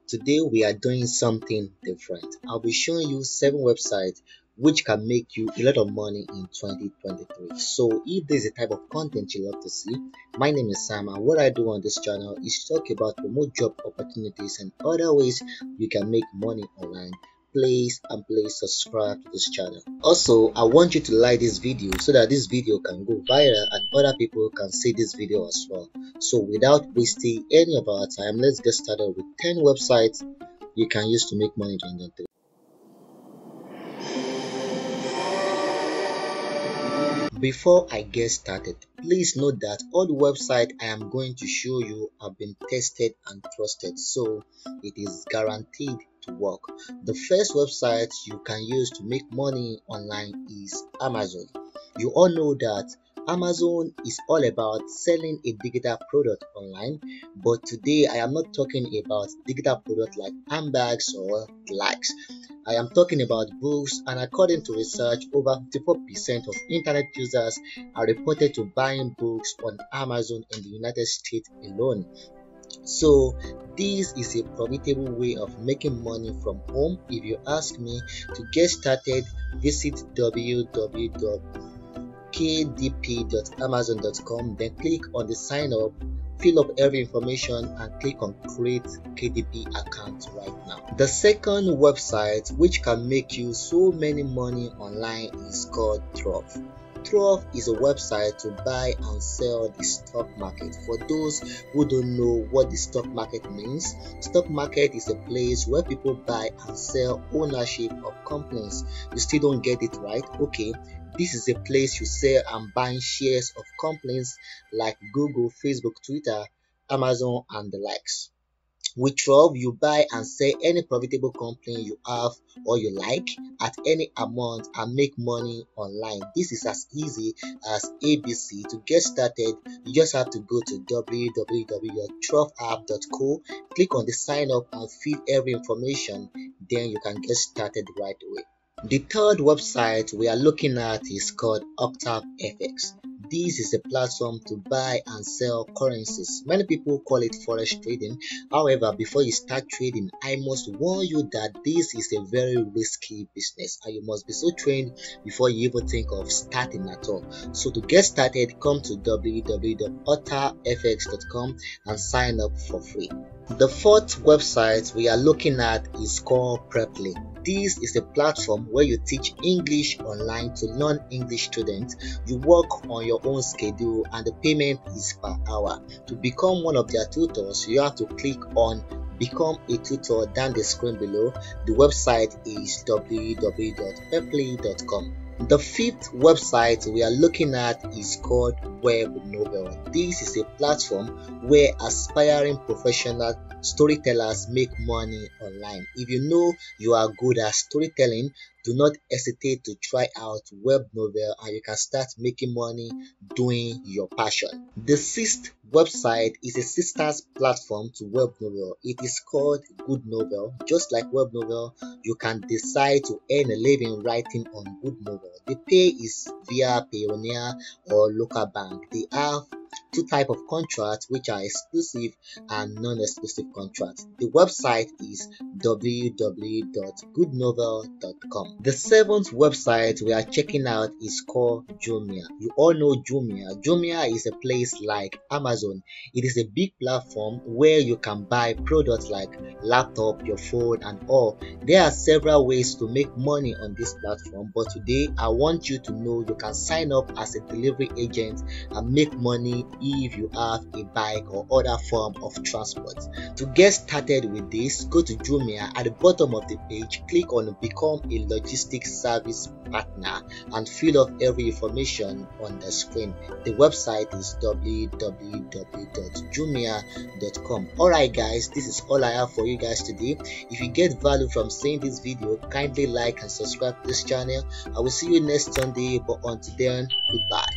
Today we are doing something different. I'll be showing you 7 websites which can make you a lot of money in 2023. So if this is the type of content you love to see, my name is Sam, and what I do on this channel is talk about remote job opportunities and other ways you can make money online. Please subscribe to this channel. Also, I want you to like this video so that this video can go viral and other people can see this video as well. So without wasting any of our time, let's get started with 10 websites you can use to make money in 2023. Before I get started, please note that all the websites I am going to show you have been tested and trusted, so it is guaranteed to work. The first website you can use to make money online is Amazon. You all know that Amazon is all about selling a digital product online, but today I am not talking about digital products like handbags or the likes. I am talking about books, and according to research, over 54% of internet users are reported to buying books on Amazon in the United States alone. So this is a profitable way of making money from home. If you ask me, to get started, visit www.kdp.amazon.com, then click on the sign up, fill up every information and click on create KDP account right now. The second website which can make you so many money online is called Trove. Trove is a website to buy and sell the stock market. For those who don't know what the stock market means, stock market is a place where people buy and sell ownership of companies. You still don't get it right? Okay, this is a place you sell and buy shares of companies like Google, Facebook, Twitter, Amazon, and the likes. With Trove, you buy and sell any profitable company you have or you like at any amount and make money online. This is as easy as ABC. To get started, you just have to go to www.troveapp.co, click on the sign up and fill every information, then you can get started right away. The third website we are looking at is called OctaveFX. This is a platform to buy and sell currencies. Many people call it forex trading. However, before you start trading, I must warn you that this is a very risky business and you must be so trained before you even think of starting at all. So to get started, come to www.octavefx.com and sign up for free. The fourth website we are looking at is called Preply. This is a platform where you teach English online to non-English students. You work on your own schedule and the payment is per hour. To become one of their tutors, you have to click on Become a Tutor down the screen below. The website is www.preply.com. The fifth website we are looking at is called Webnovel. This is a platform where aspiring professional storytellers make money online. If you know you are good at storytelling, do not hesitate to try out Webnovel and you can start making money doing your passion. The sixth website is a sister's platform to Webnovel. It is called Goodnovel. Just like Webnovel, you can decide to earn a living writing on Goodnovel. The pay is via Payoneer or local bank. They have two types of contracts which are exclusive and non-exclusive contracts. The website is www.goodnovel.com. The seventh website we are checking out is called Jumia. You all know Jumia. Jumia is a place like Amazon. It is a big platform where you can buy products like laptop, your phone and all. There are several ways to make money on this platform, but today I want you to know you can sign up as a delivery agent and make money if you have a bike or other form of transport. To get started with this, go to Jumia. At the bottom of the page, click on Become a Logistics Service Partner and fill up every information on the screen. The website is www.jumia.com. Alright guys, this is all I have for you guys today. If you get value from seeing this video, kindly like and subscribe to this channel. I will see you next Sunday, but until then, goodbye.